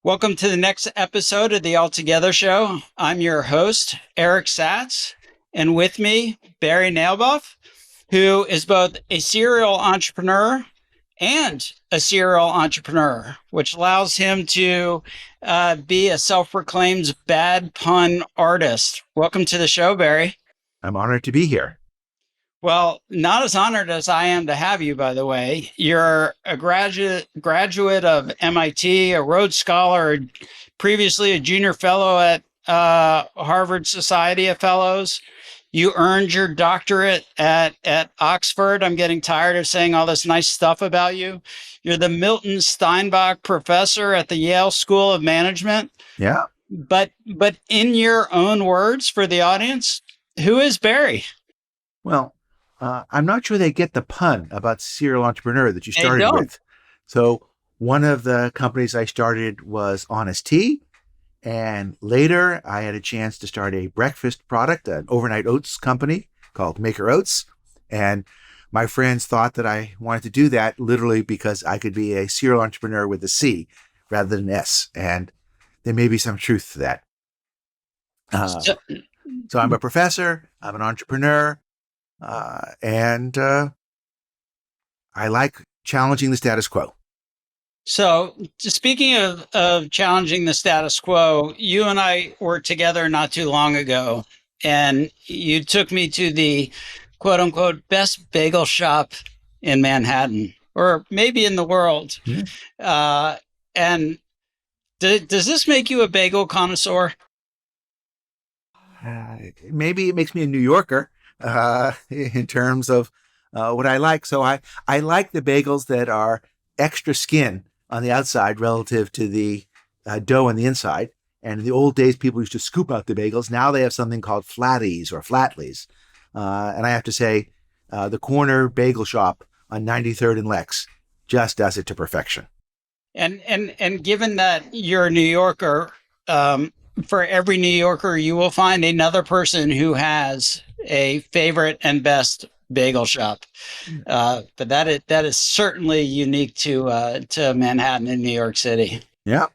Welcome to the next episode of the Altogether Show. I'm your host, Eric Satz, and with me, Barry Nalebuff, who is both a serial entrepreneur and a serial entrepreneur, which allows him to be a self-proclaimed bad pun artist. Welcome to the show, Barry. I'm honored to be here. Well, not as honored as I am to have you, by the way. You're a graduate of MIT, a Rhodes Scholar, previously a junior fellow at Harvard Society of Fellows. You earned your doctorate at Oxford. I'm getting tired of saying all this nice stuff about you. You're the Milton Steinbach Professor at the Yale School of Management. Yeah. But in your own words for the audience, who is Barry? Well, I'm not sure they get the pun about serial entrepreneur that you started with. So one of the companies I started was Honest Tea. And later I had a chance to start a breakfast product, an overnight oats company called Maker Oats. And my friends thought that I wanted to do that literally because I could be a serial entrepreneur with a C rather than an S. And there may be some truth to that. So I'm a professor, I'm an entrepreneur, and I like challenging the status quo. So speaking of challenging the status quo, you and I were together not too long ago, and you took me to the quote unquote best bagel shop in Manhattan, or maybe in the world. Mm-hmm. And does this make you a bagel connoisseur? Maybe it makes me a New Yorker in terms of what I like. So I like the bagels that are extra skin on the outside relative to the dough on the inside. And in the old days, people used to scoop out the bagels. Now they have something called flatties or flatleys. And I have to say, the corner bagel shop on 93rd and Lex just does it to perfection. And given that you're a New Yorker, for every New Yorker, you will find another person who has a favorite and best bagel shop. But that is certainly unique to Manhattan and New York City. Yeah.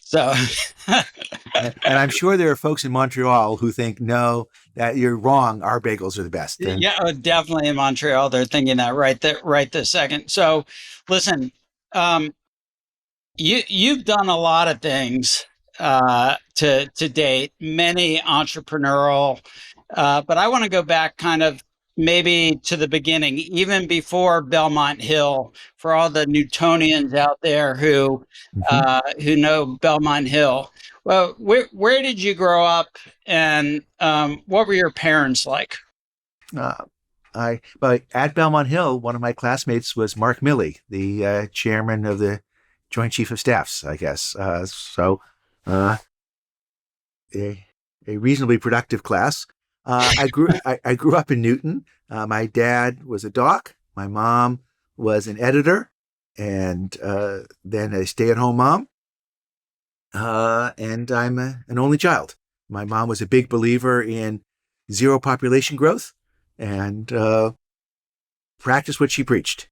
So, and I'm sure there are folks in Montreal who think, no, that you're wrong. Our bagels are the best. And yeah, definitely in Montreal, they're thinking that right this second. So, listen, you've done a lot of things to date, many entrepreneurial, but I want to go back kind of maybe to the beginning, even before Belmont Hill, for all the Newtonians out there who know Belmont Hill. Well, where did you grow up, and what were your parents like? But at Belmont Hill, one of my classmates was Mark Milley, the chairman of the Joint Chief of Staffs, I guess. A reasonably productive class. I grew up in Newton. My dad was a doc. My mom was an editor, and then a stay-at-home mom. And I'm an only child. My mom was a big believer in zero population growth and practiced what she preached.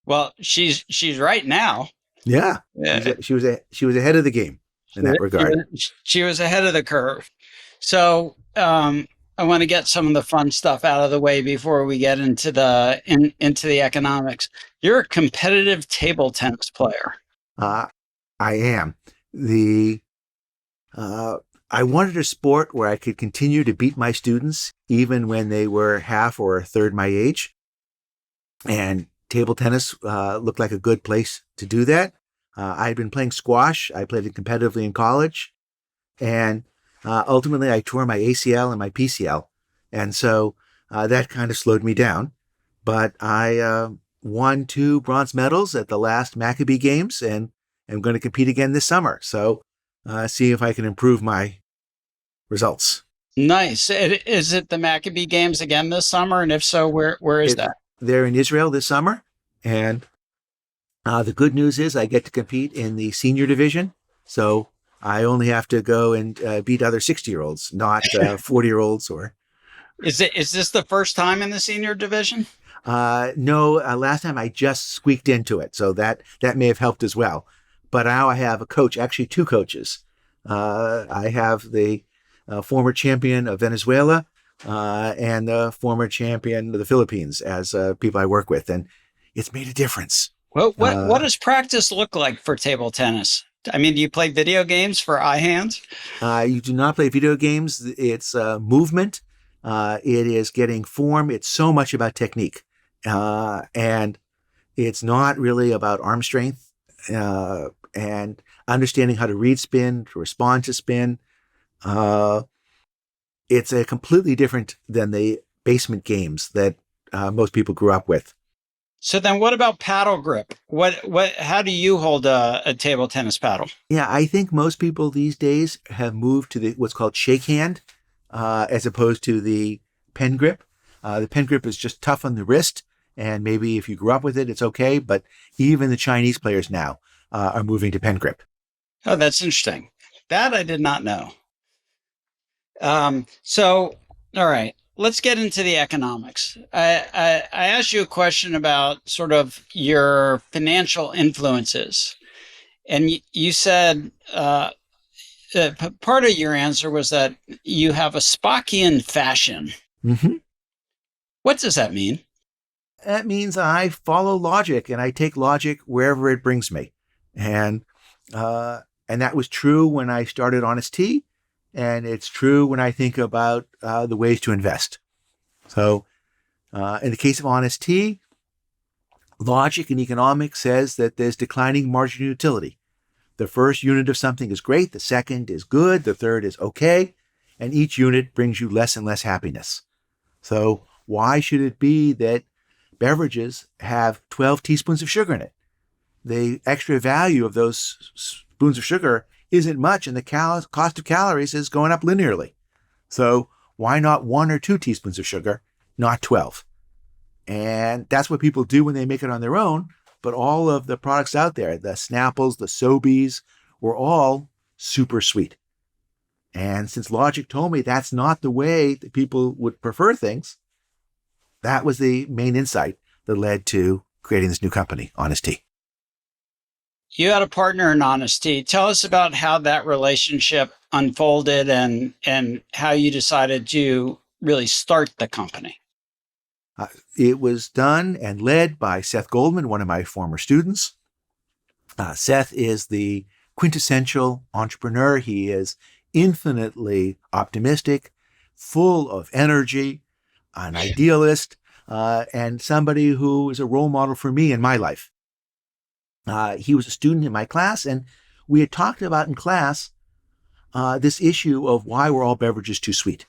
Well, she's right now. Yeah. She was ahead of the game in that regard. She was ahead of the curve. So I want to get some of the fun stuff out of the way before we get into the economics. You're a competitive table tennis player. I am. I wanted a sport where I could continue to beat my students even when they were half or a third my age. And table tennis looked like a good place to do that. I had been playing squash. I played it competitively in college. And ultimately, I tore my ACL and my PCL. And so that kind of slowed me down. But I won 2 bronze medals at the last Maccabee Games and am going to compete again this summer. So see if I can improve my results. Nice. Is it the Maccabee Games again this summer? And if so, where is that? They're in Israel this summer. And the good news is I get to compete in the senior division. So I only have to go and beat other 60-year-olds, not 40-year-olds. Or is this the first time in the senior division? No, last time I just squeaked into it, so that may have helped as well. But now I have a coach, actually two coaches. I have the former champion of Venezuela and the former champion of the Philippines as people I work with, and it's made a difference. What does practice look like for table tennis? I mean, do you play video games for eye hands? You do not play video games. It's movement. It is getting form. It's so much about technique. And it's not really about arm strength and understanding how to read spin, to respond to spin. It's a completely different than the basement games that most people grew up with. So then what about paddle grip? How do you hold a table tennis paddle? Yeah, I think most people these days have moved to what's called shake hand as opposed to the pen grip. The pen grip is just tough on the wrist, and maybe if you grew up with it, it's okay. But even the Chinese players now are moving to pen grip. Oh, that's interesting. That I did not know. All right, let's get into the economics. I asked you a question about sort of your financial influences, and you said part of your answer was that you have a Spockian fashion. Mm-hmm. What does that mean? That means I follow logic, and I take logic wherever it brings me. And that was true when I started Honest Tea, and it's true when I think about the ways to invest. So in the case of Honest Tea, logic and economics says that there's declining marginal utility. The first unit of something is great, the second is good, the third is okay, and each unit brings you less and less happiness. So why should it be that beverages have 12 teaspoons of sugar in it? The extra value of those spoons of sugar isn't much, and the cost of calories is going up linearly. So why not 1 or 2 teaspoons of sugar, not 12? And that's what people do when they make it on their own. But all of the products out there, the Snapples, the Sobeys, were all super sweet. And since logic told me that's not the way that people would prefer things, that was the main insight that led to creating this new company, Honest Tea. You had a partner in Honest Tea. Tell us about how that relationship unfolded and how you decided to really start the company. It was done and led by Seth Goldman, one of my former students. Seth is the quintessential entrepreneur. He is infinitely optimistic, full of energy, an idealist, and somebody who is a role model for me in my life. He was a student in my class, and we had talked about in class this issue of why were all beverages too sweet.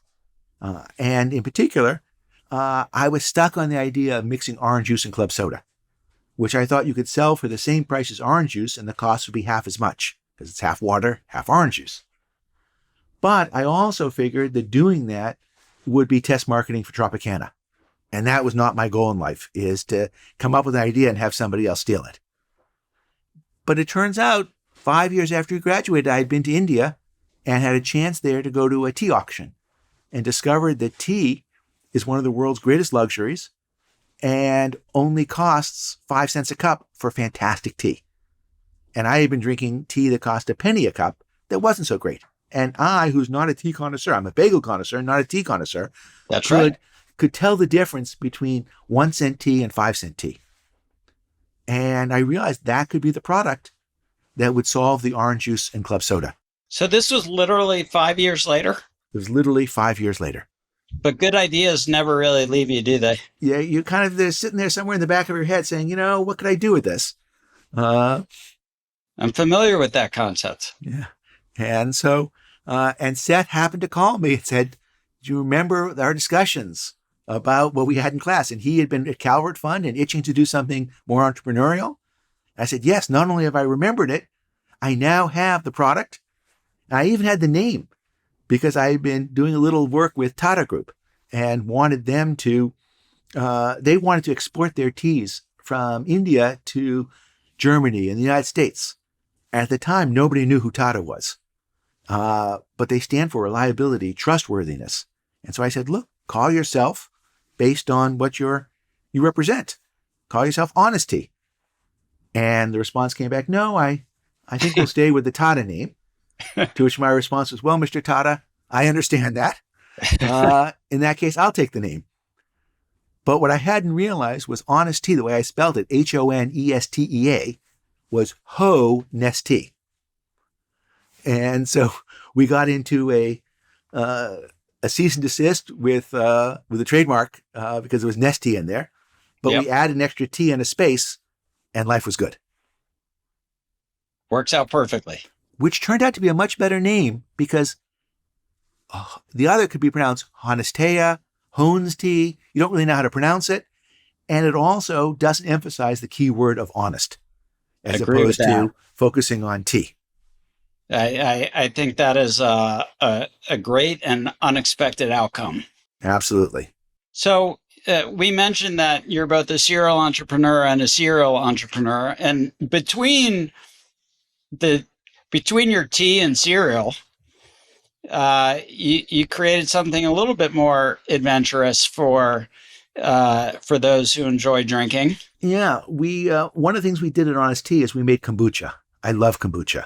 And in particular, I was stuck on the idea of mixing orange juice and club soda, which I thought you could sell for the same price as orange juice, and the cost would be half as much, because it's half water, half orange juice. But I also figured that doing that would be test marketing for Tropicana. And that was not my goal in life, is to come up with an idea and have somebody else steal it. But it turns out 5 years after he graduated, I had been to India and had a chance there to go to a tea auction and discovered that tea is one of the world's greatest luxuries and only costs 5 cents a cup for fantastic tea. And I had been drinking tea that cost a penny a cup that wasn't so great. And I, who's not a tea connoisseur, I'm a bagel connoisseur, not a tea connoisseur, could tell the difference between 1 cent tea and 5 cent tea. And I realized that could be the product that would solve the orange juice and club soda. So this was literally 5 years later? It was literally 5 years later. But good ideas never really leave you, do they? Yeah, you kind of, they're sitting there somewhere in the back of your head saying, what could I do with this? I'm familiar with that concept. Yeah. And so, and Seth happened to call me and said, do you remember our discussions about what we had in class? And he had been at Calvert Fund and itching to do something more entrepreneurial. I said, yes, not only have I remembered it, I now have the product. I even had the name because I had been doing a little work with Tata Group and wanted them to, they wanted to export their teas from India to Germany and the United States. At the time, nobody knew who Tata was. But they stand for reliability, trustworthiness. And so I said, look, call yourself based on what your you represent? Call yourself Honest Tea. And the response came back, no, I think we'll stay with the Tata name. To which my response was, well, Mr. Tata, I understand that. In that case, I'll take the name. But what I hadn't realized was Honest Tea, the way I spelled it, Honestea, was Ho-Nest-Tea. And so we got into a cease and desist with the trademark because there was Nestea in there. But we added an extra T and a space, and life was good. Works out perfectly. Which turned out to be a much better name because the other could be pronounced Honestea, Hones-Tea. You don't really know how to pronounce it. And it also doesn't emphasize the key word of honest as opposed to focusing on tea. I think that is a great and unexpected outcome. Absolutely. So we mentioned that you're both a serial entrepreneur and a serial entrepreneur. And between your tea and cereal, you created something a little bit more adventurous for those who enjoy drinking. Yeah, we one of the things we did at Honest Tea is we made kombucha. I love kombucha,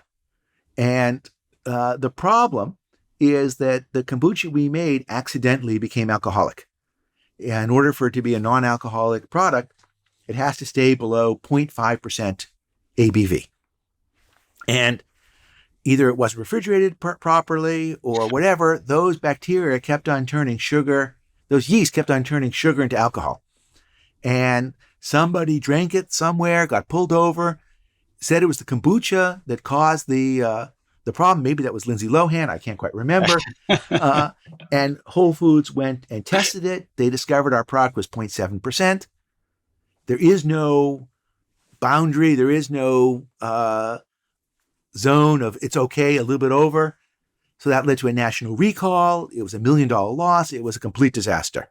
and the problem is that the kombucha we made accidentally became alcoholic. In order for it to be a non-alcoholic product, it has to stay below 0.5% ABV, and either it wasn't refrigerated properly or whatever, those bacteria kept on turning sugar, those yeast kept on turning sugar into alcohol. And somebody drank it somewhere, got pulled over, said it was the kombucha that caused the problem. Maybe that was Lindsay Lohan. I can't quite remember. And Whole Foods went and tested it. They discovered our product was 0.7%. There is no boundary. There is no zone of it's okay, a little bit over. So that led to a national recall. It was $1 million loss. It was a complete disaster.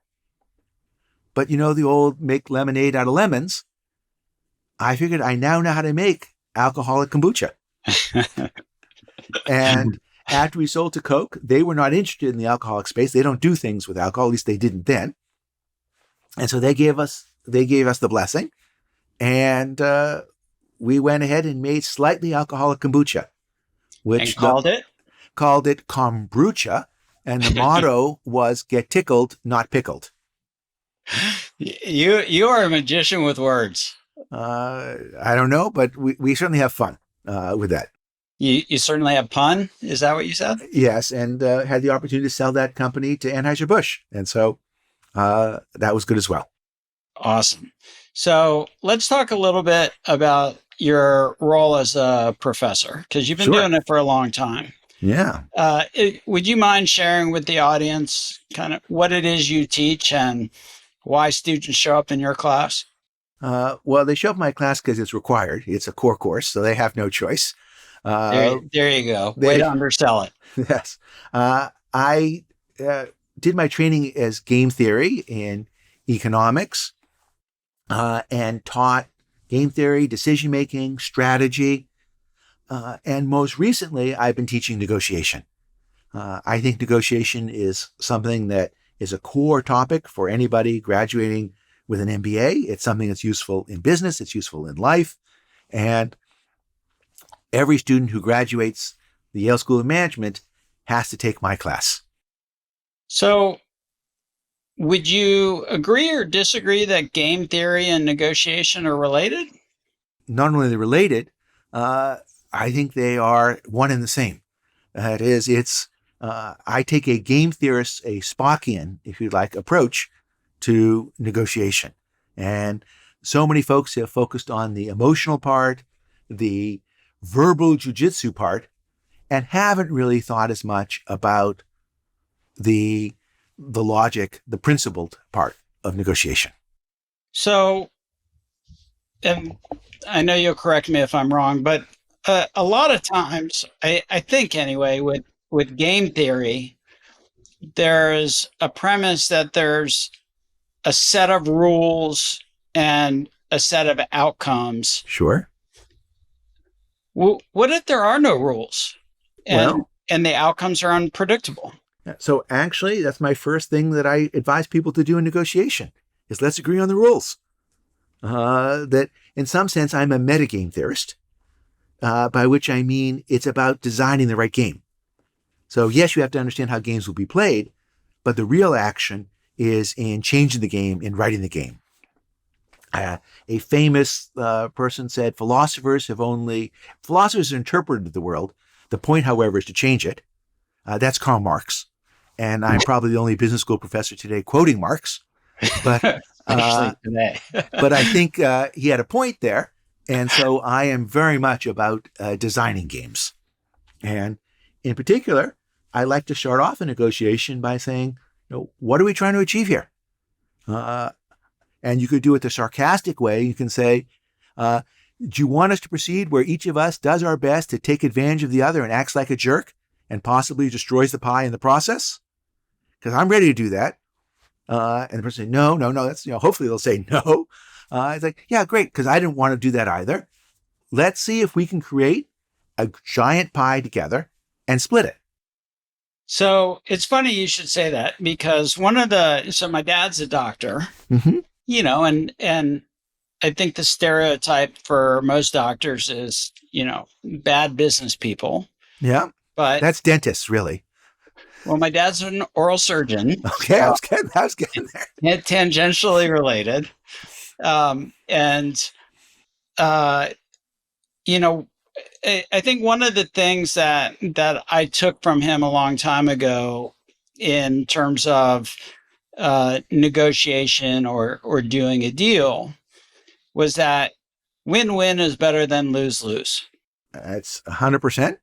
But you know the old make lemonade out of lemons. I figured I now know how to make alcoholic kombucha. And after we sold to Coke, they were not interested in the alcoholic space. They don't do things with alcohol. At least they didn't then. And so they gave us the blessing. And we went ahead and made slightly alcoholic kombucha, which called it kombucha, and the motto was "Get tickled, not pickled." You are a magician with words. I don't know, but we certainly have fun with that. You certainly have pun. Is that what you said? Yes, and had the opportunity to sell that company to Anheuser-Busch, and so that was good as well. Awesome. So let's talk a little bit about your role as a professor, because you've been doing it for a long time. Yeah. Would you mind sharing with the audience kind of what it is you teach and why students show up in your class? Well, they show up in my class because it's required. It's a core course, so they have no choice. There you go. Way to undersell it. Yes. I did my training as game theory in economics and taught game theory, decision-making, strategy. And most recently, I've been teaching negotiation. I think negotiation is something that is a core topic for anybody graduating with an MBA. It's something that's useful in business. It's useful in life. And every student who graduates the Yale School of Management has to take my class. So would you agree or disagree that game theory and negotiation are related? Not only are they related, I think they are one and the same. That is, I take a game theorist, a Spockian, if you like, approach to negotiation. And so many folks have focused on the emotional part, the verbal jujitsu part, and haven't really thought as much about the logic, the principled part of negotiation. So, and I know you'll correct me if I'm wrong, but a lot of times, I think anyway, with game theory, there's a premise that there's a set of rules and a set of outcomes. Sure. What if there are no rules and the outcomes are unpredictable? So actually, that's my first thing that I advise people to do in negotiation is let's agree on the rules. that in some sense I'm a metagame theorist, by which I mean it's about designing the right game. So yes, you have to understand how games will be played, but the real action is in changing the game, in writing the game. A famous person said, philosophers have interpreted the world. The point, however, is to change it. That's Karl Marx. And I'm probably the only business school professor today quoting Marx. But, Especially today. but I think he had a point there. And so I am very much about designing games. And in particular, I like to start off a negotiation by saying, what are we trying to achieve here? And you could do it the sarcastic way. You can say, do you want us to proceed where each of us does our best to take advantage of the other and acts like a jerk and possibly destroys the pie in the process? Because I'm ready to do that. And the person say, no, that's, hopefully they'll say no. It's like, yeah, great, because I didn't want to do that either. Let's see if we can create a giant pie together and split it. So it's funny you should say that, because so my dad's a doctor, and I think the stereotype for most doctors is, bad business people. Yeah. But that's dentists, really. Well, my dad's an oral surgeon. Okay, I was getting there. Tangentially related. I think one of the things that I took from him a long time ago in terms of negotiation or doing a deal was that win-win is better than lose-lose. That's 100%.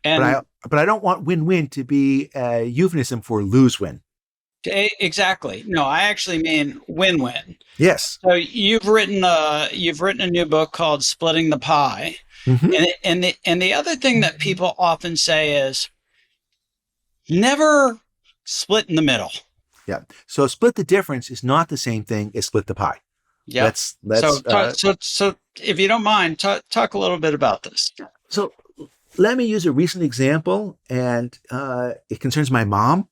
And but I don't want win-win to be a euphemism for lose-win. Exactly. No, I actually mean win-win. Yes. So you've written a new book called Splitting the Pie. Mm-hmm. And the other thing that people often say is never split in the middle. Yeah. So split the difference is not the same thing as split the pie. Yeah. So if you don't mind, talk a little bit about this. So let me use a recent example, and it concerns my mom.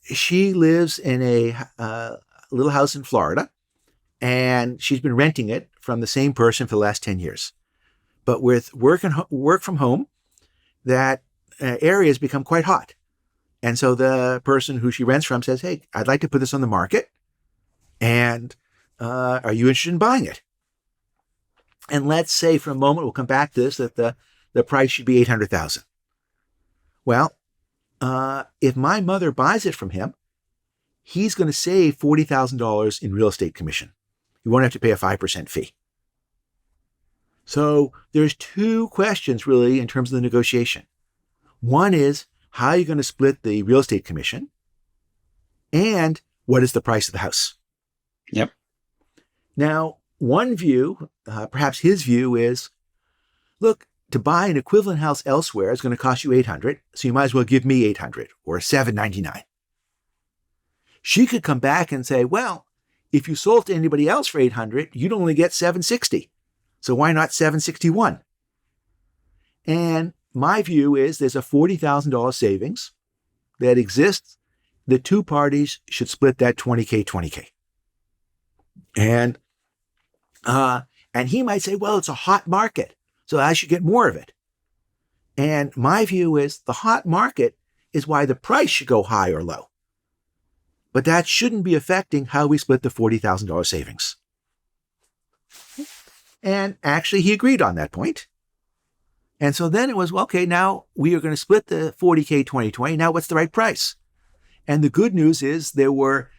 She lives in a little house in Florida, and she's been renting it from the same person for the last 10 years. But with work from home, that area has become quite hot. And so the person who she rents from says, hey, I'd like to put this on the market. And are you interested in buying it? And let's say for a moment, we'll come back to this, that the price should be $800,000. Well, if my mother buys it from him, he's going to save $40,000 in real estate commission. He won't have to pay a 5% fee. So there's two questions really in terms of the negotiation. One is, how are you going to split the real estate commission? And what is the price of the house? Yep. Now, one view, perhaps his view is, look, to buy an equivalent house elsewhere is going to cost you $800, so you might as well give me $800 or $799. She could come back and say, well, if you sold to anybody else for $800, you'd only get $760. So why not $761? And my view is there's a $40,000 savings that exists. The two parties should split that $20K. And he might say, well, it's a hot market, so I should get more of it. And my view is the hot market is why the price should go high or low. But that shouldn't be affecting how we split the $40,000 savings. And actually, he agreed on that point. And so then it was, well, okay, now we are going to split the $40K 2020. Now what's the right price? And the good news is there were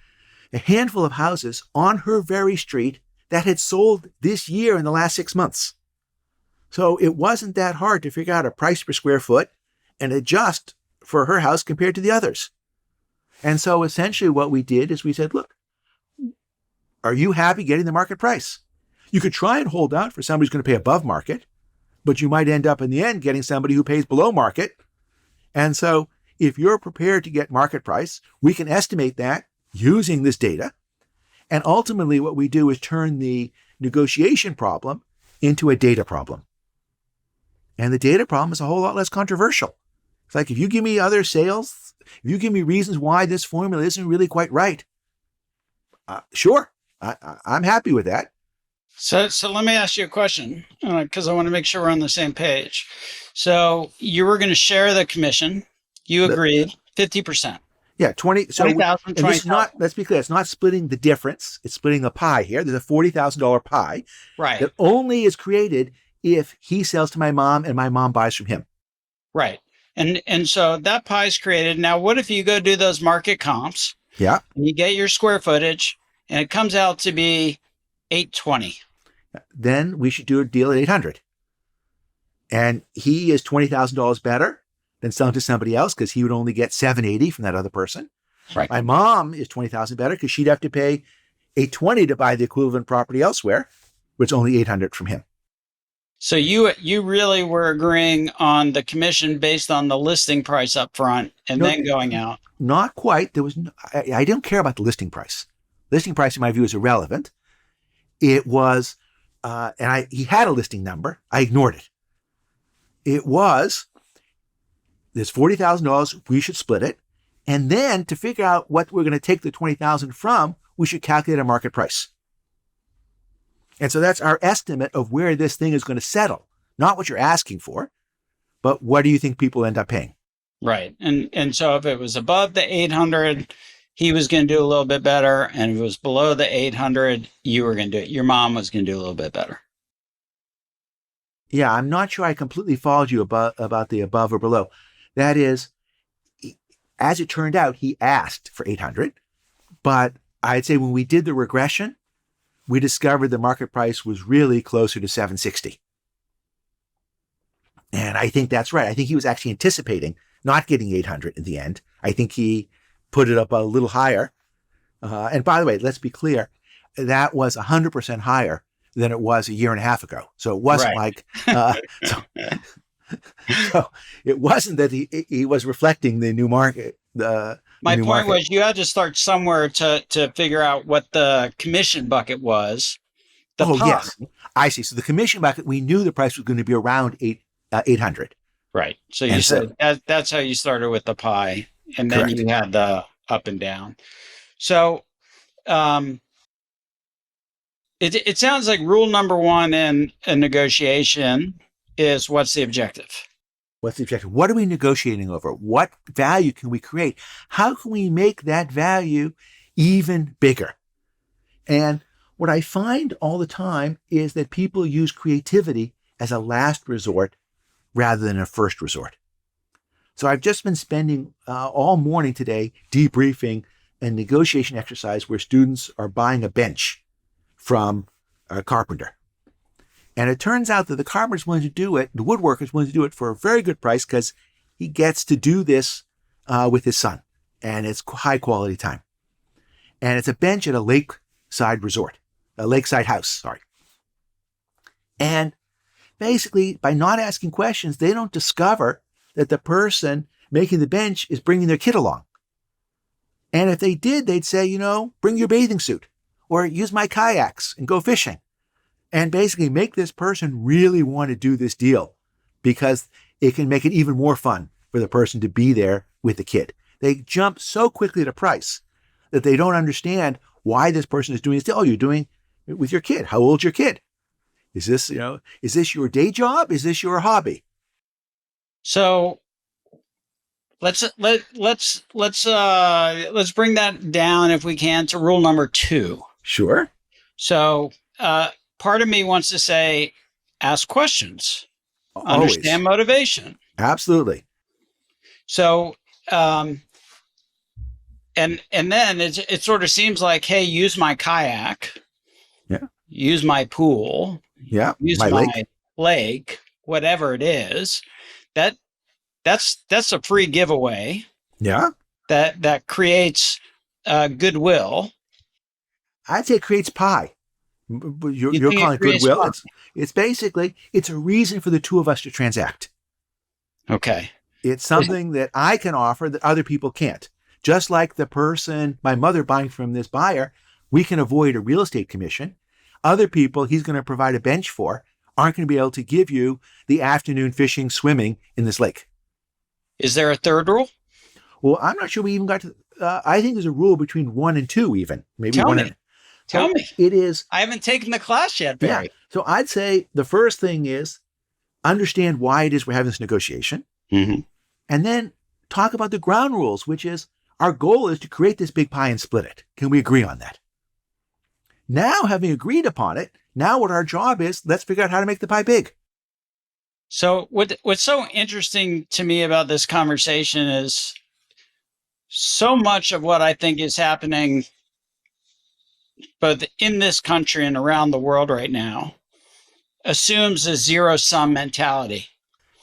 a handful of houses on her very street that had sold this year in the last 6 months. So it wasn't that hard to figure out a price per square foot and adjust for her house compared to the others. And so essentially what we did is we said, look, are you happy getting the market price? You could try and hold out for somebody who's going to pay above market, but you might end up in the end getting somebody who pays below market. And so if you're prepared to get market price, we can estimate that using this data. And ultimately what we do is turn the negotiation problem into a data problem. And the data problem is a whole lot less controversial. It's like, if you give me other sales, if you give me reasons why this formula isn't really quite right, sure, I'm happy with that. So let me ask you a question because I want to make sure we're on the same page. So you were going to share the commission. You The- agreed 50%. yeah, 20. So, 20,000, and this is 20,000. not, let's be clear, it's not splitting the difference. It's splitting a pie here. There's a $40,000 pie Right. that only is created if he sells to my mom and my mom buys from him. Right. And so that pie is created. Now, what if you go do those market comps Yeah. and you get your square footage and it comes out to be 820? Then we should do a deal at 800. And he is $20,000 better than selling to somebody else because he would only get 780 from that other person. Right. My mom is 20,000 better because she'd have to pay 820 to buy the equivalent property elsewhere, which is only 800 from him. So you really were agreeing on the commission based on the listing price up front and No, then going out. Not quite. There was I don't care about the listing price. Listing price, in my view, is irrelevant. It was, he had a listing number. I ignored it. It was, there's $40,000. We should split it. And then to figure out what we're going to take the 20,000 from, we should calculate a market price. And so that's our estimate of where this thing is going to settle. Not what you're asking for, but what do you think people end up paying? Right. And so if it was above the 800, he was going to do a little bit better. And if it was below the 800, you were going to do it. Your mom was going to do a little bit better. Yeah, I'm not sure I completely followed you about the above or below. That is, as it turned out, he asked for 800, but I'd say when we did the regression, we discovered the market price was really closer to 760. And I think that's right. I think he was actually anticipating not getting 800 in the end. I think he put it up a little higher. And by the way, let's be clear, that was 100% higher than it was a year and a half ago. So it wasn't Right. so it wasn't that he was reflecting the new market. My point was you had to start somewhere to figure out what the commission bucket was. Yes, I see. So the commission bucket, we knew the price was going to be around 800. Right. So you said that's how you started with the pie, and then Correct. you had the up and down. So it sounds like rule number one in a negotiation is what's the objective? What's the objective? What are we negotiating over? What value can we create? How can we make that value even bigger? And what I find all the time is that people use creativity as a last resort rather than a first resort. So I've just been spending all morning today debriefing a negotiation exercise where students are buying a bench from a carpenter. And it turns out that the carpenter's willing to do it, the woodworker's willing to do it for a very good price because he gets to do this with his son. And it's high quality time. And it's a bench at a lakeside house, sorry. And basically, by not asking questions, they don't discover that the person making the bench is bringing their kid along. And if they did, they'd say, bring your bathing suit or use my kayaks and go fishing. And basically make this person really want to do this deal because it can make it even more fun for the person to be there with the kid. They jump so quickly to price that they don't understand why this person is doing this deal. Oh, you're doing it with your kid. How old's your kid? Is this your day job? Is this your hobby? So let's bring that down if we can to rule number 2. Sure. So part of me wants to say, ask questions, Always. understand motivation. Absolutely. So, and then it sort of seems like, hey, use my kayak. Yeah. Use my pool. Yeah. Use my lake, whatever it is. That's a free giveaway. Yeah. That creates goodwill. I'd say it creates pie. You're calling it goodwill. It's basically, it's a reason for the two of us to transact. Okay. It's something that I can offer that other people can't. Just like the person, my mother buying from this buyer, we can avoid a real estate commission. Other people he's going to provide a bench for aren't going to be able to give you the afternoon fishing, swimming in this lake. Is there a third rule? Well, I'm not sure we even got to, I think there's a rule between 1 and 2 even. Maybe Tell 1 me. and, Tell So me. it is, I haven't taken the class yet, yeah. Barry. So I'd say the first thing is understand why it is we're having this negotiation, Mm-hmm. and then talk about the ground rules, which is our goal is to create this big pie and split it. Can we agree on that? Now, having agreed upon it, now what our job is, let's figure out how to make the pie big. So what's so interesting to me about this conversation is so much of what I think is happening both in this country and around the world right now assumes a zero-sum mentality,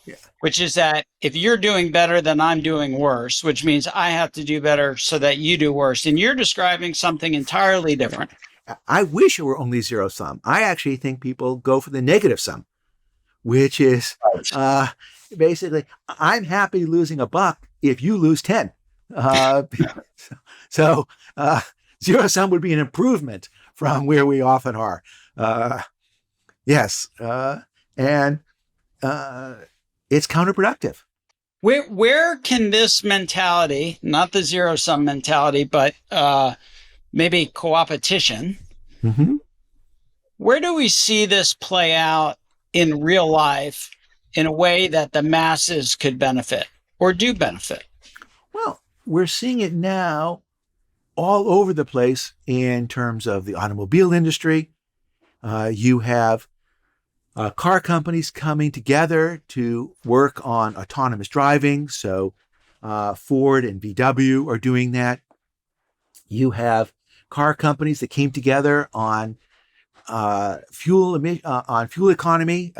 Yeah. which is that if you're doing better, then I'm doing worse, which means I have to do better so that you do worse. And you're describing something entirely different. I wish it were only zero sum. I actually think people go for the negative sum, which is basically, I'm happy losing $1 if you lose 10. So zero sum would be an improvement from where we often are. Yes. And it's counterproductive. Where can this mentality, not the zero-sum mentality, but maybe coopetition, Mm-hmm. where do we see this play out in real life in a way that the masses could benefit or do benefit? Well, we're seeing it now all over the place in terms of the automobile industry. You have car companies coming together to work on autonomous driving. So Ford and VW are doing that. You have car companies that came together on fuel economy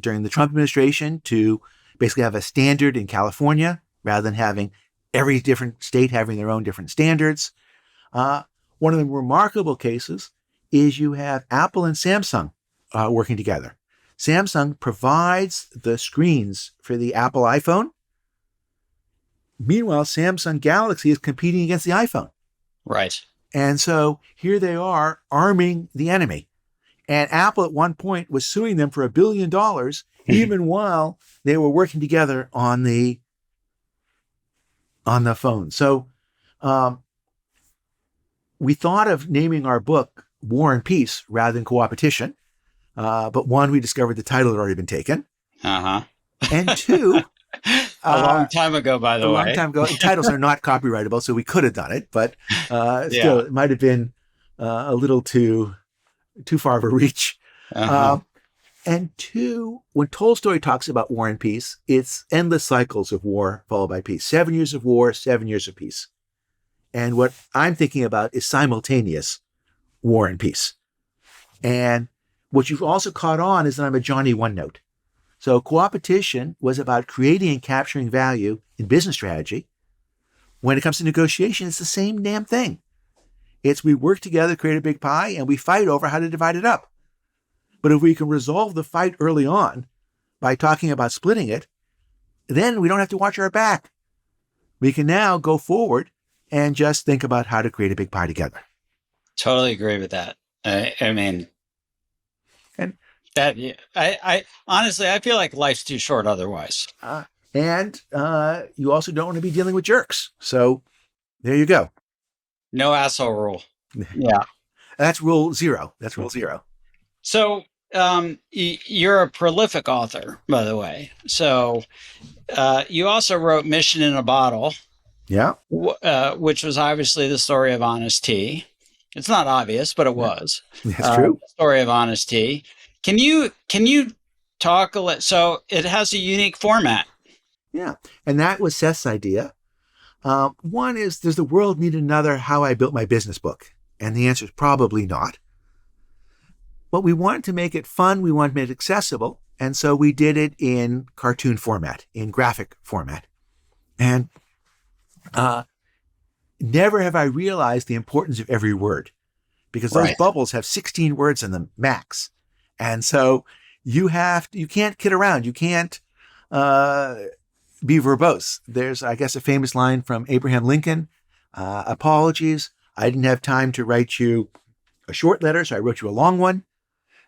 during the Trump administration to basically have a standard in California rather than having every different state having their own different standards. One of the remarkable cases is you have Apple and Samsung working together. Samsung provides the screens for the Apple iPhone. Meanwhile, Samsung Galaxy is competing against the iPhone. Right. And so here they are arming the enemy. And Apple at one point was suing them for $1 billion, even while they were working together on the phone. So we thought of naming our book War and Peace rather than Coopetition. But one, we discovered the title had already been taken. Uh-huh. And two, a long time ago, by the way. A long time ago. Titles are not copyrightable, so we could have done it, but still, it might have been a little too far of a reach. Uh-huh. And two, when Tolstoy talks about war and peace, it's endless cycles of war followed by peace. 7 years of war, 7 years of peace. And what I'm thinking about is simultaneous war and peace. And what you've also caught on is that I'm a Johnny One Note. So coopetition was about creating and capturing value in business strategy. When it comes to negotiation, it's the same damn thing. It's we work together, create a big pie, and we fight over how to divide it up. But if we can resolve the fight early on by talking about splitting it, then we don't have to watch our back. We can now go forward and just think about how to create a big pie together. Totally agree with that. I mean, and that I honestly, I feel like life's too short otherwise. And you also don't want to be dealing with jerks. So there you go. No asshole rule. Yeah. That's rule 0. That's rule 0. So you're a prolific author, by the way. So you also wrote Mission in a Bottle. Yeah. Which was obviously the story of Honest Tea. It's not obvious, but it was. That's true. Story of Honest Tea. Can you talk a little? So it has a unique format. Yeah. And that was Seth's idea. One is, does the world need another How I Built My Business book? And the answer is probably not. But we wanted to make it fun. We wanted to make it accessible. And so we did it in cartoon format, in graphic format. And never have I realized the importance of every word, because those bubbles have 16 words in them max. And so you can't kid around. You can't be verbose. There's, I guess, a famous line from Abraham Lincoln. Apologies. I didn't have time to write you a short letter, so I wrote you a long one.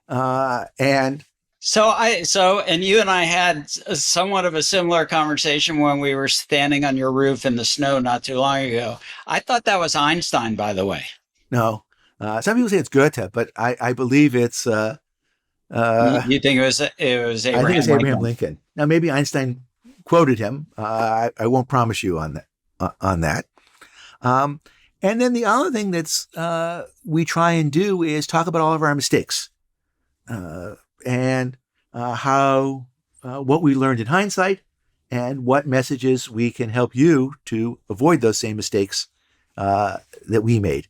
And you and I had somewhat of a similar conversation when we were standing on your roof in the snow not too long ago. I thought that was Einstein, by the way. No, Some people say it's Goethe, but I believe it's. You think it was I think it's Abraham Abraham Lincoln? Lincoln. Now, maybe Einstein quoted him. I won't promise you on that. On that. Um, and then the other thing that's we try and do is talk about all of our mistakes and how what we learned in hindsight and what messages we can help you to avoid those same mistakes that we made.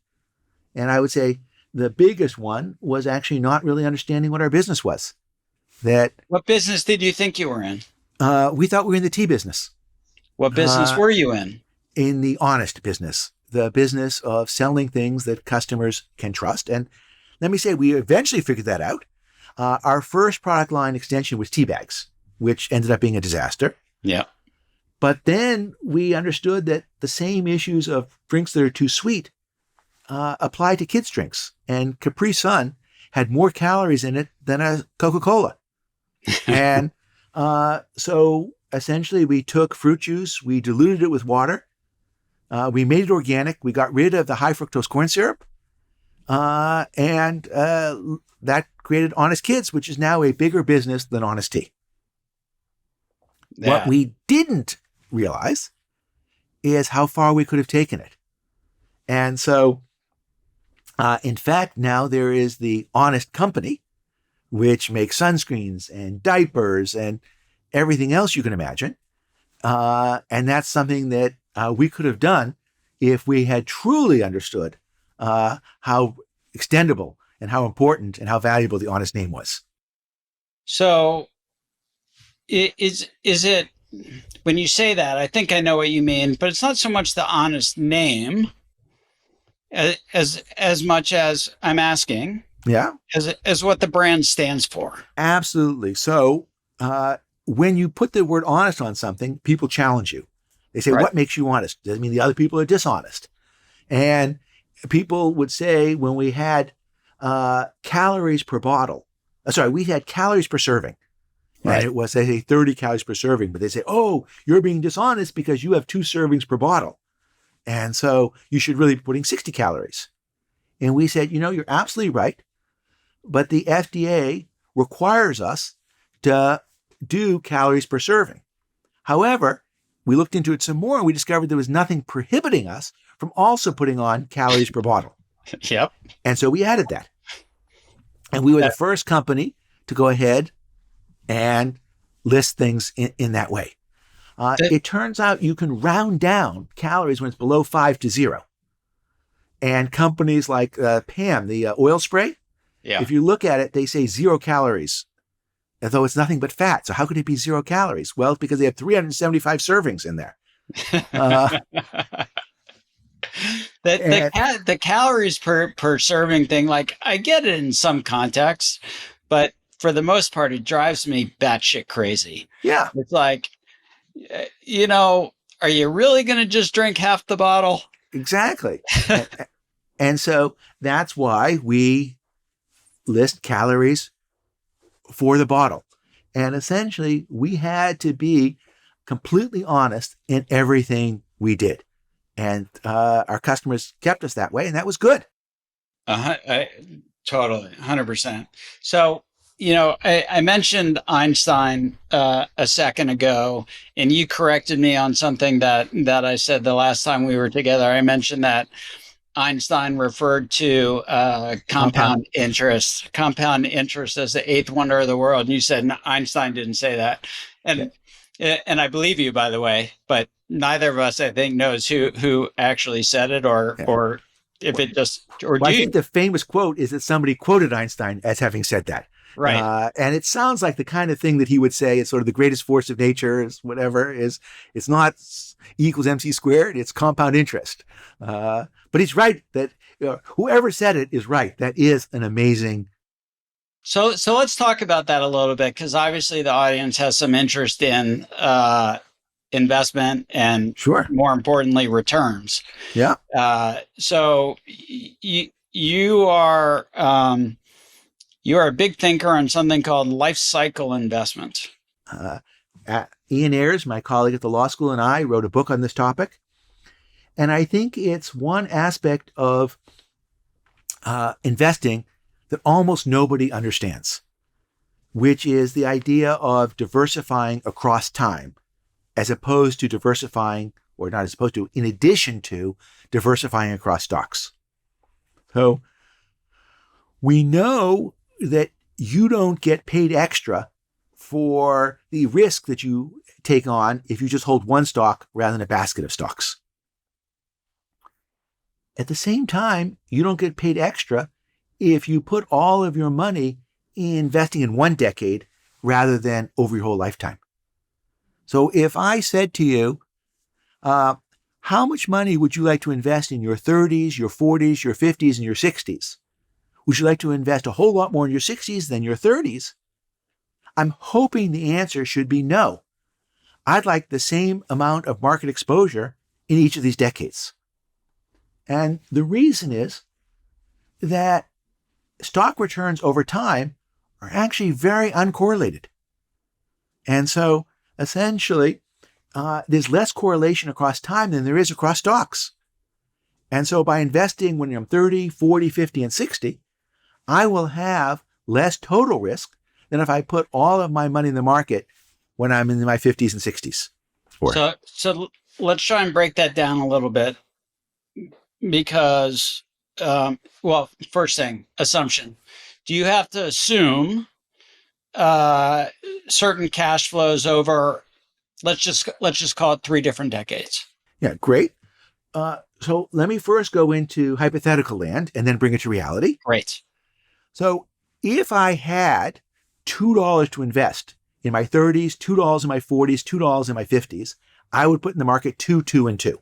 And I would say the biggest one was actually not really understanding what our business was. That What business did you think you were in? we thought we were in the tea business, What business were you in? in the honest business, the business of selling things that customers can trust. And let me say, we eventually figured that out. Our first product line extension was tea bags, which ended up being a disaster. Yeah. But then we understood that the same issues of drinks that are too sweet apply to kids' drinks. And Capri Sun had more calories in it than a Coca-Cola. And so essentially we took fruit juice, we diluted it with water, we made it organic, we got rid of the high fructose corn syrup, and that created Honest Kids, which is now a bigger business than Honest Tea. Yeah. What we didn't realize is how far we could have taken it. And so, in fact, now there is the Honest Company, which makes sunscreens and diapers and everything else you can imagine. And that's something that we could have done if we had truly understood how extendable and how important and how valuable the Honest name was. So is it, when you say that, I think I know what you mean, but it's not so much the Honest name as much as I'm asking, Yeah, as what the brand stands for. absolutely. So when you put the word honest on something, people challenge you. They say, Right. what makes you honest? Does it mean the other people are dishonest? And people would say when we had calories per bottle, we had calories per serving. Right. And it was, they say, 30 calories per serving. But they say, oh, you're being dishonest because you have 2 servings per bottle. And so you should really be putting 60 calories. And we said, you're absolutely right. But the FDA requires us to do calories per serving. However, we looked into it some more and we discovered there was nothing prohibiting us from also putting on calories per bottle. Yep. And so we added that. And we were the first company to go ahead and list things in that way. It turns out you can round down calories when it's below 5 to 0. And companies like PAM, the oil spray, Yeah. if you look at it, they say 0 calories, although it's nothing but fat. So how could it be 0 calories? Well, it's because they have 375 servings in there. The calories per serving thing, like I get it in some context, but for the most part, it drives me batshit crazy. Yeah, It's like, are you really going to just drink half the bottle? exactly. And so that's why we list calories for the bottle. And essentially, we had to be completely honest in everything we did. And our customers kept us that way, and that was good. Totally, 100%. So, I mentioned Einstein a second ago, and you corrected me on something that I said the last time we were together. I mentioned that Einstein referred to compound interest as the eighth wonder of the world. And you said Einstein didn't say that. And I believe you, by the way, but neither of us, I think, knows who actually said it or if it just, or Well, do I think the famous quote is that somebody quoted Einstein as having said that. Right. And it sounds like the kind of thing that he would say. It's sort of the greatest force of nature is whatever is. It's not E equals MC squared. It's compound interest. But he's right that whoever said it is right. That is an amazing. So let's talk about that a little bit, because obviously the audience has some interest in investment and, Sure, more importantly, returns. Yeah. So you are a big thinker on something called Lifecycle investment. Ian Ayres, my colleague at the law school, and I wrote a book on this topic. And I think it's one aspect of investing that almost nobody understands, which is the idea of diversifying across time, as opposed to diversifying, or not as opposed to, in addition to diversifying across stocks. So we know that you don't get paid extra for the risk that you take on if you just hold one stock rather than a basket of stocks. At the same time, you don't get paid extra if you put all of your money in investing in one decade rather than over your whole lifetime. So if I said to you, how much money would you like to invest in your 30s, your 40s, your 50s, and your 60s? Would you like to invest a whole lot more in your 60s than your 30s? I'm hoping the answer should be no. I'd like the same amount of market exposure in each of these decades. And the reason is that stock returns over time are actually very uncorrelated. And so essentially, there's less correlation across time than there is across stocks. And so by investing when I'm 30, 40, 50, and 60, I will have less total risk than if I put all of my money in the market when I'm in my 50s and 60s. So let's try and break that down a little bit, because, well, first thing, assumption. Do you have to assume certain cash flows over, let's just call it 3 different decades? Yeah, great. So let me first go into hypothetical land and then bring it to reality. Great. So if I had $2 to invest in my 30s, $2 in my 40s, $2 in my 50s, I would put in the market 2, 2, and 2.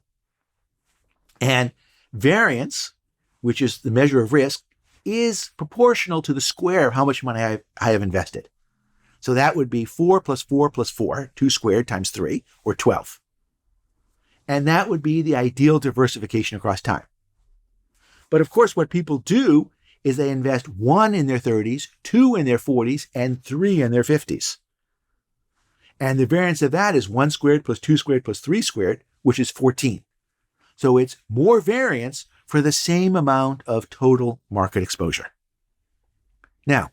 And variance, which is the measure of risk, is proportional to the square of how much money I have invested. So that would be 4 plus 4 plus 4, 2 squared times 3, or 12. And that would be the ideal diversification across time. But of course, what people do is they invest 1 in their 30s, 2 in their 40s, and 3 in their 50s. And the variance of that is 1 squared plus 2 squared plus 3 squared, which is 14. So it's more variance for the same amount of total market exposure. Now,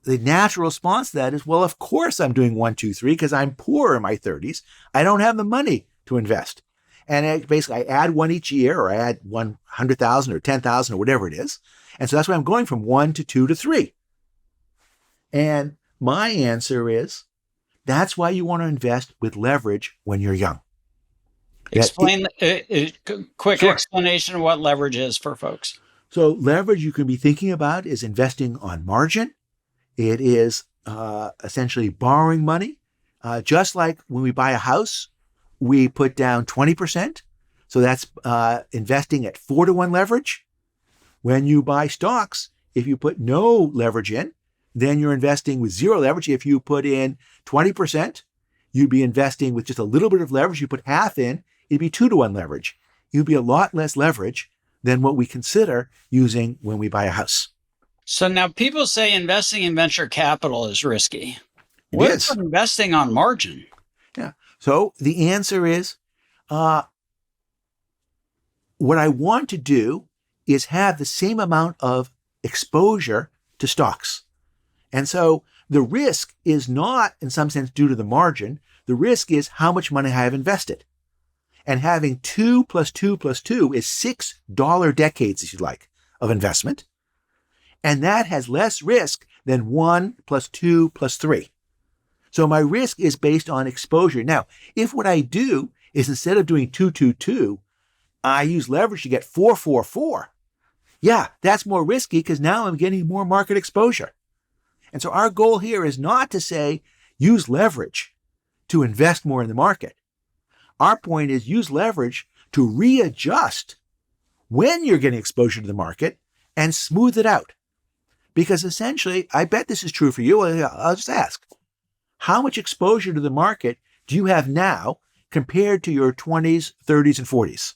the natural response to that is, well, of course I'm doing 1, 2, 3 because I'm poor in my 30s. I don't have the money to invest. And basically I add 1 each year, or I add 100,000 or 10,000 or whatever it is. And so that's why I'm going from 1 to 2 to 3. And my answer is, that's why you want to invest with leverage when you're young. Explain, quick Sure. explanation of what leverage is for folks. So leverage you can be thinking about is investing on margin. It is essentially borrowing money. Just like when we buy a house, we put down 20%. So that's investing at 4-to-1 leverage. When you buy stocks, if you put no leverage in, then you're investing with 0 leverage. If you put in 20%, you'd be investing with just a little bit of leverage. You put half in, it'd be 2-to-1 leverage. You'd be a lot less leverage than what we consider using when we buy a house. So now people say investing in venture capital is risky. It What is. about investing on margin? Yeah. So the answer is, what I want to do is have the same amount of exposure to stocks. And so the risk is not, in some sense, due to the margin. The risk is how much money I have invested. And having 2 plus 2 plus 2 is $6 decades, if you like, of investment. And that has less risk than 1 plus 2 plus 3. So my risk is based on exposure. Now, if what I do is instead of doing 2, 2, 2, I use leverage to get 4, 4, 4. Yeah, that's more risky because now I'm getting more market exposure. And so our goal here is not to say use leverage to invest more in the market. Our point is use leverage to readjust when you're getting exposure to the market and smooth it out. Because essentially, I bet this is true for you. I'll just ask, how much exposure to the market do you have now compared to your 20s, 30s, and 40s?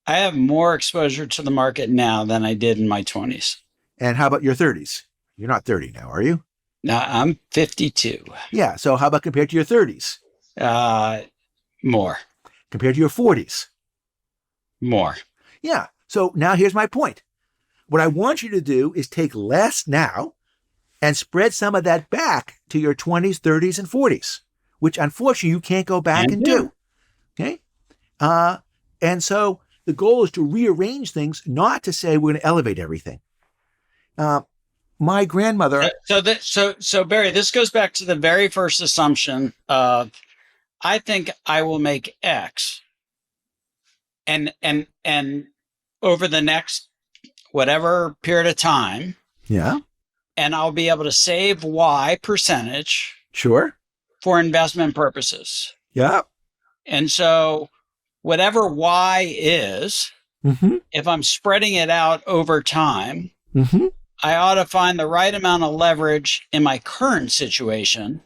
I have more exposure to the market now than I did in my 20s. And how about your 30s? You're not 30 now, are you? Now I'm 52. Yeah. So how about compared to your 30s? More. Compared to your 40s? More. Yeah. So now here's my point. what I want you to do is take less now and spread some of that back to your 20s, 30s, and 40s, which unfortunately you can't go back and do. Okay. And so the goal is to rearrange things, not to say we're going to elevate everything. My grandmother. So Barry, this goes back to the very first assumption of, I think I will make X, and over the next whatever period of time, Yeah. and I'll be able to save Y percentage. Sure. For investment purposes. Yeah. And so whatever Y is, if I'm spreading it out over time, I ought to find the right amount of leverage in my current situation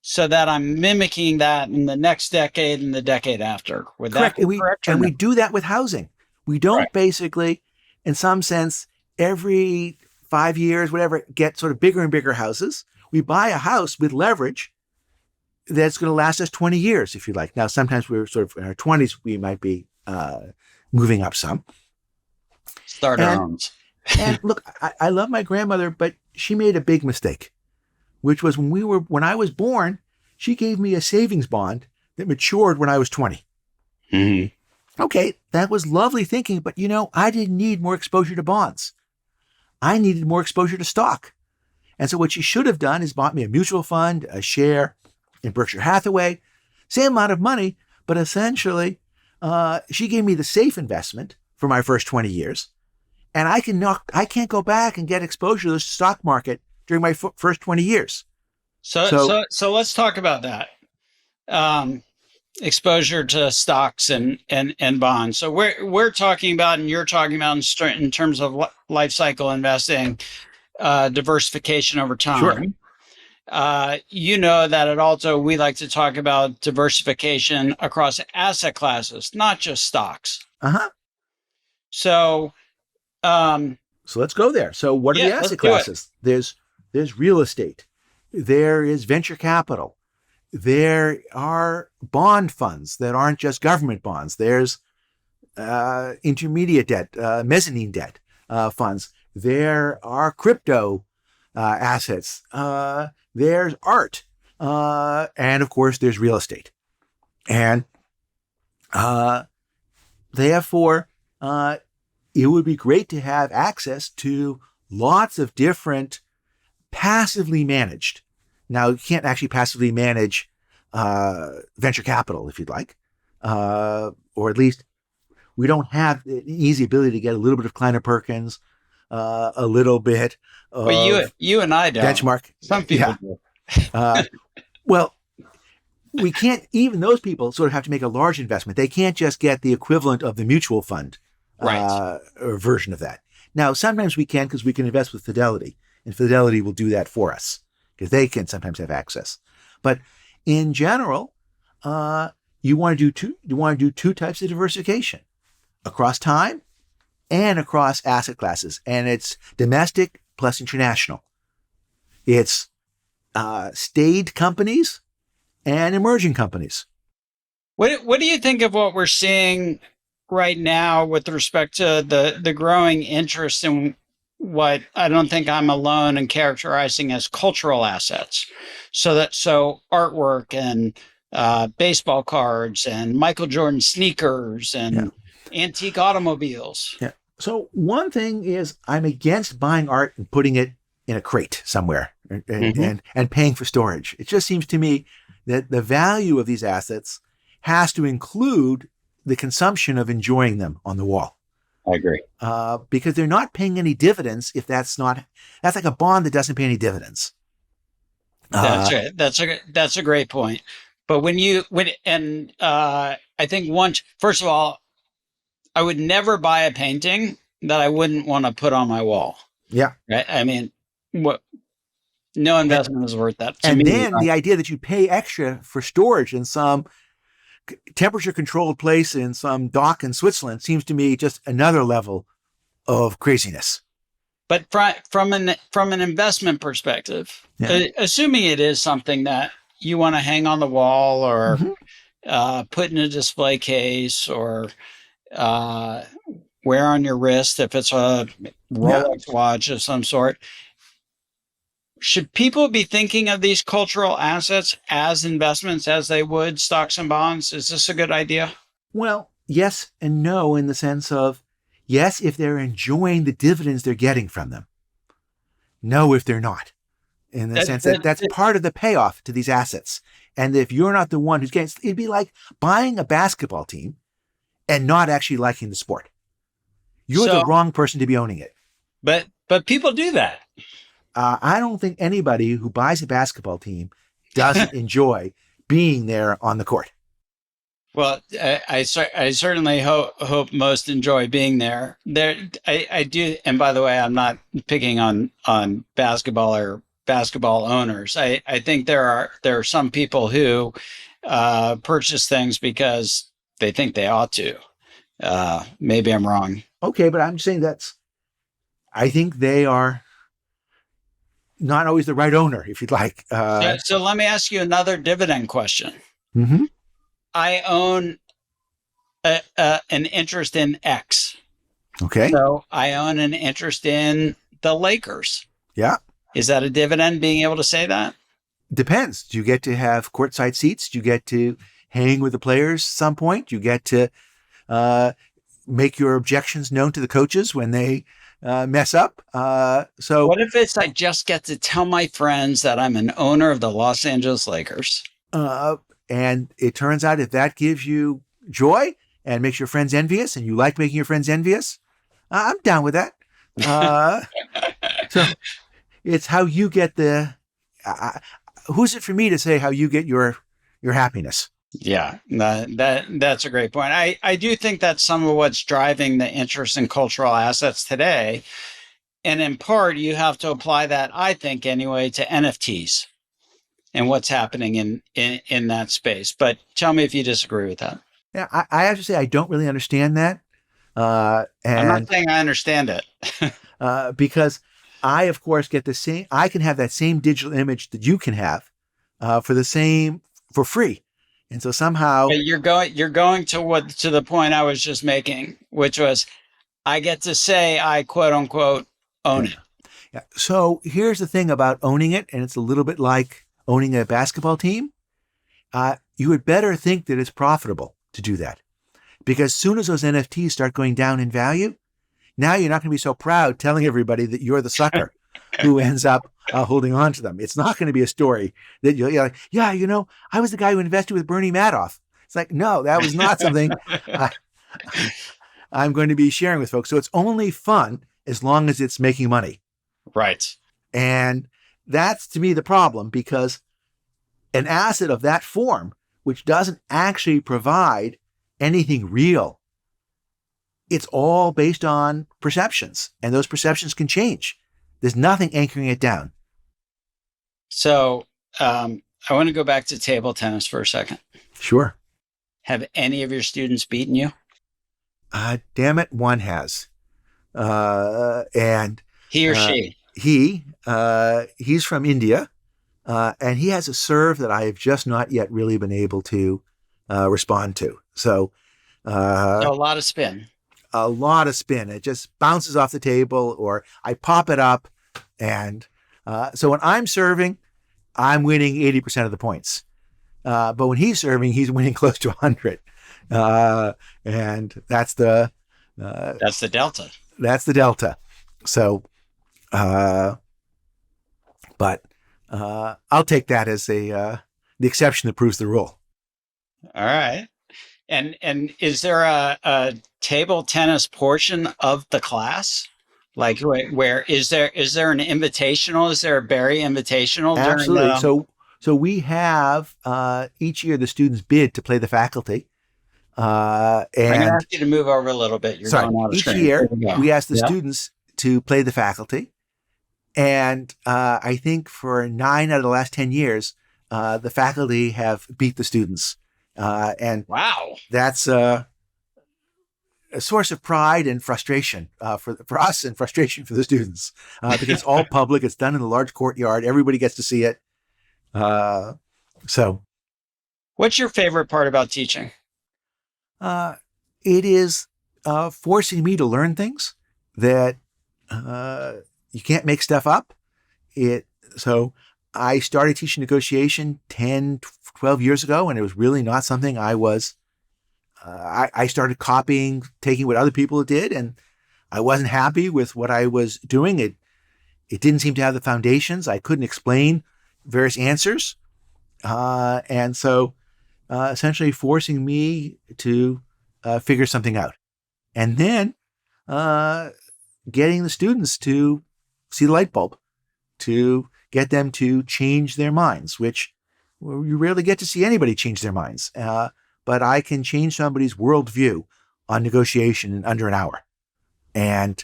so that I'm mimicking that in the next decade and the decade after. Would that be correct? And we do that with housing. We don't basically, in some sense, every 5 years, whatever, get sort of bigger and bigger houses. We buy a house with leverage that's going to last us 20 years, if you like. Now, sometimes we're sort of in our 20s, we might be moving up some. Starter homes. And look, I love my grandmother, but she made a big mistake, which was when I was born, she gave me a savings bond that matured when I was 20. Okay, that was lovely thinking, but I didn't need more exposure to bonds. I needed more exposure to stock. And so what she should have done is bought me a mutual fund, a share in Berkshire Hathaway, same amount of money, but essentially she gave me the safe investment for my first 20 years. And I can't go back and get exposure to the stock market during my first 20 years. So let's talk about that. Exposure to stocks and bonds. So we're talking about, and you're talking about in terms of life cycle investing, diversification over time. Sure. That at Alto, we like to talk about diversification across asset classes, not just stocks. So let's go there. So what are the asset classes? There's real estate. There is venture capital. There are bond funds that aren't just government bonds. There's intermediate debt, mezzanine debt funds. There are crypto assets. There's art. And of course, there's real estate. And therefore, it would be great to have access to lots of different passively managed. Now, you can't actually passively manage venture capital, if you'd like, or at least we don't have the easy ability to get a little bit of Kleiner Perkins, a little bit of you and I don't. benchmark. Some people do. Well, we can't, even those people sort of have to make a large investment. They can't just get the equivalent of the mutual fund or version of that. Now, sometimes we can because we can invest with Fidelity, and Fidelity will do that for us because they can sometimes have access. But in general, you want to do two types of diversification across time and across asset classes. And it's domestic plus international. It's staid companies and emerging companies. What do you think of what we're seeing right now with respect to the growing interest in what I don't think I'm alone in characterizing as cultural assets? So artwork and baseball cards and Michael Jordan sneakers and antique automobiles. Yeah. So one thing is I'm against buying art and putting it in a crate somewhere and paying for storage. It just seems to me that the value of these assets has to include the consumption of enjoying them on the wall. I agree. Because they're not paying any dividends if that's like a bond that doesn't pay any dividends. That's right. That's a great point. But I think first of all, I would never buy a painting that I wouldn't want to put on my wall. Yeah. Right. I mean, no investment is worth that. And then the idea that you pay extra for storage in some temperature-controlled place in some dock in Switzerland seems to me just another level of craziness. But from an investment perspective, assuming it is something that you want to hang on the wall or put in a display case or wear on your wrist, if it's a Yeah. Rolex watch of some sort. Should people be thinking of these cultural assets as investments as they would stocks and bonds? Is this a good idea? Well, yes and no, in the sense of yes, if they're enjoying the dividends they're getting from them. No, if they're not. In the That, sense that that, that's part of the payoff to these assets. And if you're not the one who's getting, it'd be like buying a basketball team and not actually liking the sport. You're the so, wrong person to be owning it. but people do that. I don't think anybody who buys a basketball team doesn't enjoy being there on the court. Well, I certainly hope most enjoy being there. I do. And by the way, I'm not picking on basketball or basketball owners. I think there are some people who purchase things because they think they ought to. Maybe I'm wrong. Okay, but I'm saying I think they are not always the right owner, if you'd like. So let me ask you another dividend question. Mm-hmm. I own an interest in X. Okay. So I own an interest in the Lakers. Yeah. Is that a dividend, being able to say that? Depends. Do you get to have courtside seats? Do you get to hang with the players at some point? Do you get to make your objections known to the coaches when they mess up? So what if I just get to tell my friends that I'm an owner of the Los Angeles Lakers? And it turns out if that gives you joy and makes your friends envious and you like making your friends envious, I'm down with that. So it's how you get who's it for me to say how you get your happiness? Yeah, that's a great point. I do think that's some of what's driving the interest in cultural assets today. And in part, you have to apply that, I think anyway, to NFTs and what's happening in that space. But tell me if you disagree with that. Yeah, I have to say I don't really understand that. I'm not saying I understand it. Because I, of course, get the same. I can have that same digital image that you can have for free, and so somehow But you're going to the point I was just making, which was I get to say I quote unquote own it. Yeah. So here's the thing about owning it, and it's a little bit like owning a basketball team. You would better think that it's profitable to do that, because as soon as those NFTs start going down in value, now you're not going to be so proud telling everybody that you're the sucker who ends up holding on to them. It's not going to be a story that you're like, yeah, I was the guy who invested with Bernie Madoff. It's like, no, that was not something I'm going to be sharing with folks. So it's only fun as long as it's making money. Right. And that's, to me, the problem, because an asset of that form, which doesn't actually provide anything real, it's all based on perceptions, and those perceptions can change. There's nothing anchoring it down. So I want to go back to table tennis for a second. Sure. Have any of your students beaten you? Damn it, one has. And he or she? He's from India, and he has a serve that I have just not yet really been able to respond to. So a lot of spin. A lot of spin. It just bounces off the table, or I pop it up. And so when I'm serving, I'm winning 80% of the points. But when he's serving, he's winning close to 100. And that's the delta. That's the delta. So, but I'll take that as the exception that proves the rule. All right. And is there a table tennis portion of the class? Like where is there an invitational? Is there a Barry invitational? Absolutely. So we have each year the students bid to play the faculty. And I'm going to ask you to move over a little bit. You're going out of each screen. year we ask the students to play the faculty. And I think for 9 out of the last 10 years, the faculty have beat the students. And wow, that's a source of pride and frustration for us, and frustration for the students, because it's all public. It's done in a large courtyard. Everybody gets to see it. So what's your favorite part about teaching? It is forcing me to learn things that you can't make stuff up. So I started teaching negotiation 10, 12 years ago, and it was really not something I was. I started copying, taking what other people did, and I wasn't happy with what I was doing. It didn't seem to have the foundations. I couldn't explain various answers. And so essentially forcing me to figure something out. And then getting the students to see the light bulb, to get them to change their minds, which you rarely get to see anybody change their minds. But I can change somebody's worldview on negotiation in under an hour. And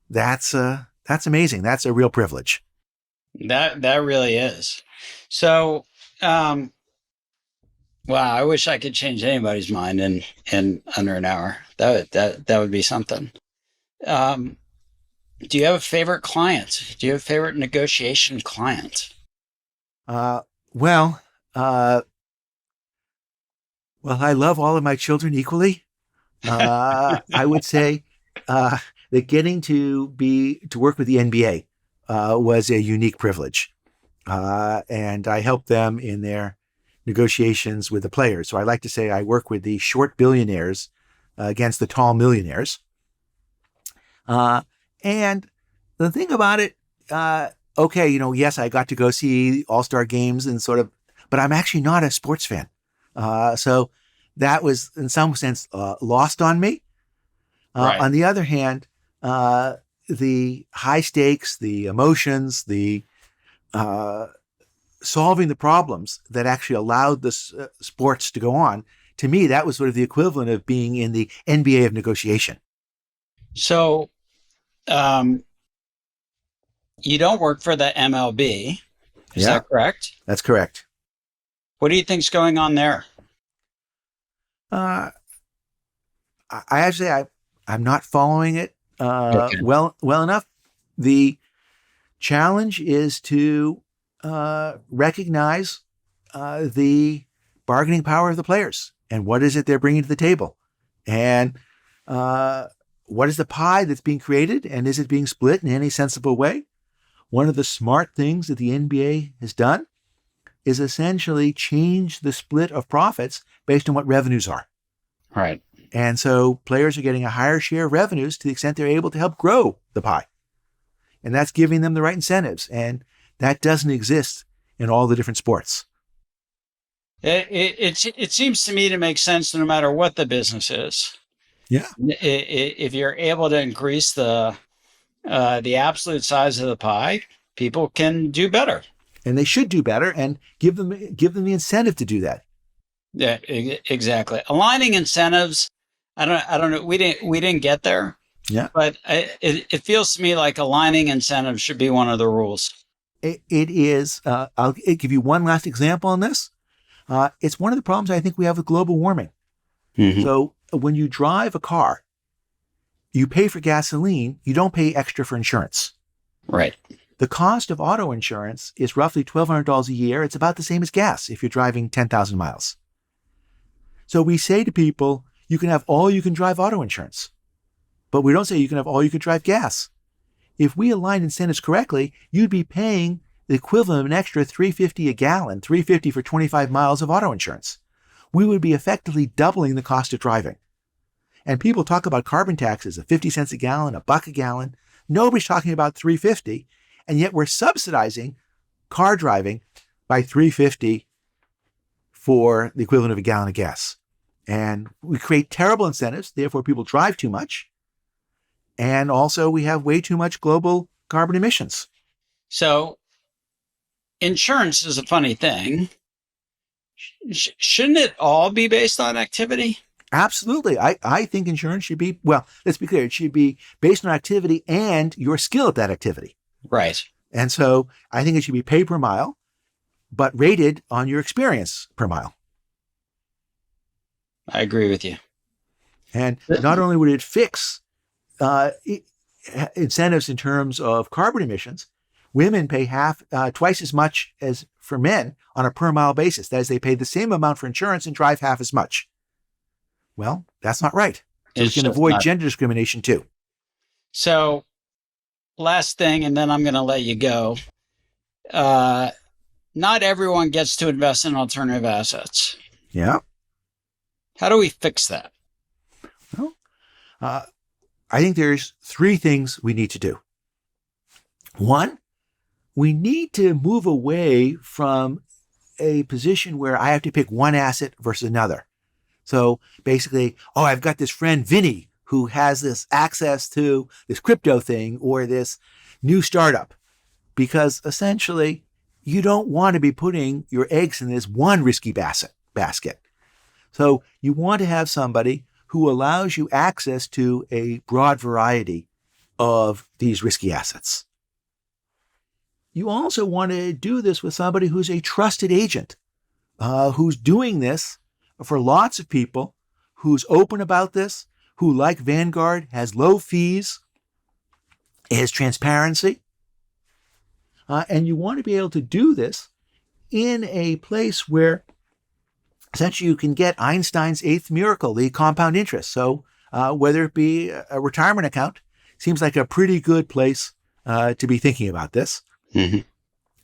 that's amazing. That's a real privilege. That really is. So, wow, I wish I could change anybody's mind in under an hour. That would be something. Do you have a favorite client? Do you have a favorite negotiation client? Well, I love all of my children equally. I would say that getting to work with the NBA was a unique privilege, and I helped them in their negotiations with the players. So I like to say I work with the short billionaires against the tall millionaires. And the thing about it, okay, yes, I got to go see All-Star games and but I'm actually not a sports fan. So that was in some sense lost on me. Right. On the other hand, the high stakes, the emotions, the solving the problems that actually allowed the sports to go on, to me, that was sort of the equivalent of being in the NBA of negotiation. So you don't work for the MLB. Is that correct? That's correct. What do you think's going on there? I'm not following it well enough. The challenge is to recognize the bargaining power of the players and what is it they're bringing to the table, and what is the pie that's being created, and is it being split in any sensible way? One of the smart things that the NBA has done is essentially change the split of profits based on what revenues are. Right. And so players are getting a higher share of revenues to the extent they're able to help grow the pie. And that's giving them the right incentives. And that doesn't exist in all the different sports. It seems to me to make sense no matter what the business is. Yeah. If you're able to increase the absolute size of the pie, people can do better. And they should do better, and give them the incentive to do that. Yeah, exactly. Aligning incentives. I don't know. We didn't get there. Yeah. But it feels to me like aligning incentives should be one of the rules. It is. I'll give you one last example on this. It's one of the problems I think we have with global warming. Mm-hmm. So when you drive a car, you pay for gasoline. You don't pay extra for insurance. Right. The cost of auto insurance is roughly $1,200 a year. It's about the same as gas if you're driving 10,000 miles. So we say to people, you can have all you can drive auto insurance, but we don't say you can have all you can drive gas. If we align incentives correctly, you'd be paying the equivalent of an extra $3.50 a gallon, $3.50 for 25 miles of auto insurance. We would be effectively doubling the cost of driving. And people talk about carbon taxes of 50 cents a gallon, $1 a gallon. Nobody's talking about $3.50. And yet we're subsidizing car driving by $3.50 for the equivalent of a gallon of gas. And we create terrible incentives. Therefore, people drive too much. And also we have way too much global carbon emissions. So insurance is a funny thing. Shouldn't it all be based on activity? Absolutely. I think insurance should be, well, let's be clear. It should be based on activity and your skill at that activity. Right. And so I think it should be pay per mile, but rated on your experience per mile. I agree with you. And not only would it fix incentives in terms of carbon emissions, women pay twice as much as for men on a per mile basis. That is, they pay the same amount for insurance and drive half as much. Well, that's not right. So we It's can just avoid not. gender discrimination too. So, last thing, and then I'm going to let you go. Not everyone gets to invest in alternative assets. Yeah. How do we fix that? Well, I think there's 3 things we need to do. One, we need to move away from a position where I have to pick one asset versus another. So basically, I've got this friend, Vinny, who has this access to this crypto thing or this new startup, because essentially you don't want to be putting your eggs in this one risky basket. So you want to have somebody who allows you access to a broad variety of these risky assets. You also want to do this with somebody who's a trusted agent, who's doing this for lots of people, who's open about this, who, like Vanguard, has low fees, has transparency. And you want to be able to do this in a place where essentially you can get Einstein's 8th miracle, the compound interest. So whether it be a retirement account, seems like a pretty good place to be thinking about this. Mm-hmm.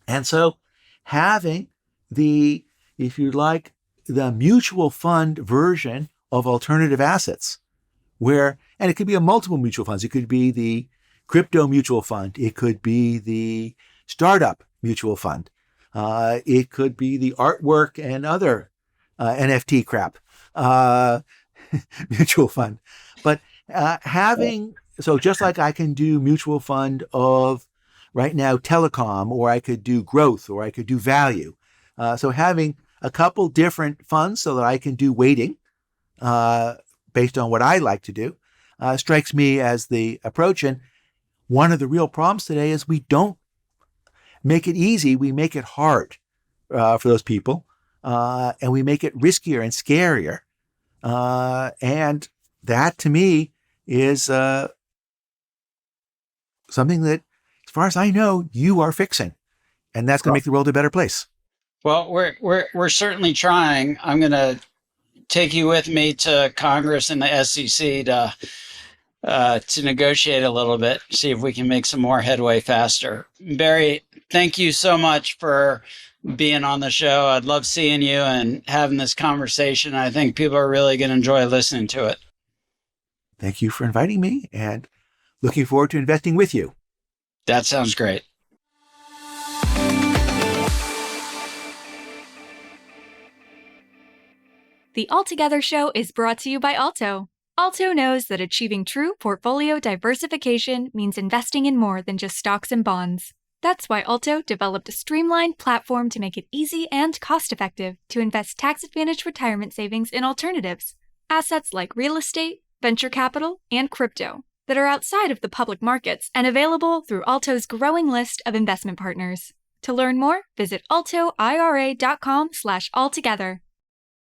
And so having if you like, the mutual fund version of alternative assets, and it could be a multiple mutual funds. It could be the crypto mutual fund. It could be the startup mutual fund. It could be the artwork and other NFT crap mutual fund. But so just like I can do mutual fund of right now telecom, or I could do growth, or I could do value. So having a couple different funds so that I can do weighting based on what I like to do strikes me as the approach. And one of the real problems today is we don't make it easy. We make it hard for those people, and we make it riskier and scarier. And that, to me, is something that, as far as I know, you are fixing, and that's going to make the world a better place. Well, we're certainly trying. I'm going to take you with me to Congress and the SEC to negotiate a little bit, see if we can make some more headway faster. Barry, thank you so much for being on the show. I'd love seeing you and having this conversation. I think people are really going to enjoy listening to it. Thank you for inviting me, and looking forward to investing with you. That sounds great. The Altogether Show is brought to you by Alto. Alto knows that achieving true portfolio diversification means investing in more than just stocks and bonds. That's why Alto developed a streamlined platform to make it easy and cost-effective to invest tax-advantaged retirement savings in alternatives, assets like real estate, venture capital, and crypto that are outside of the public markets and available through Alto's growing list of investment partners. To learn more, visit altoira.com/altogether.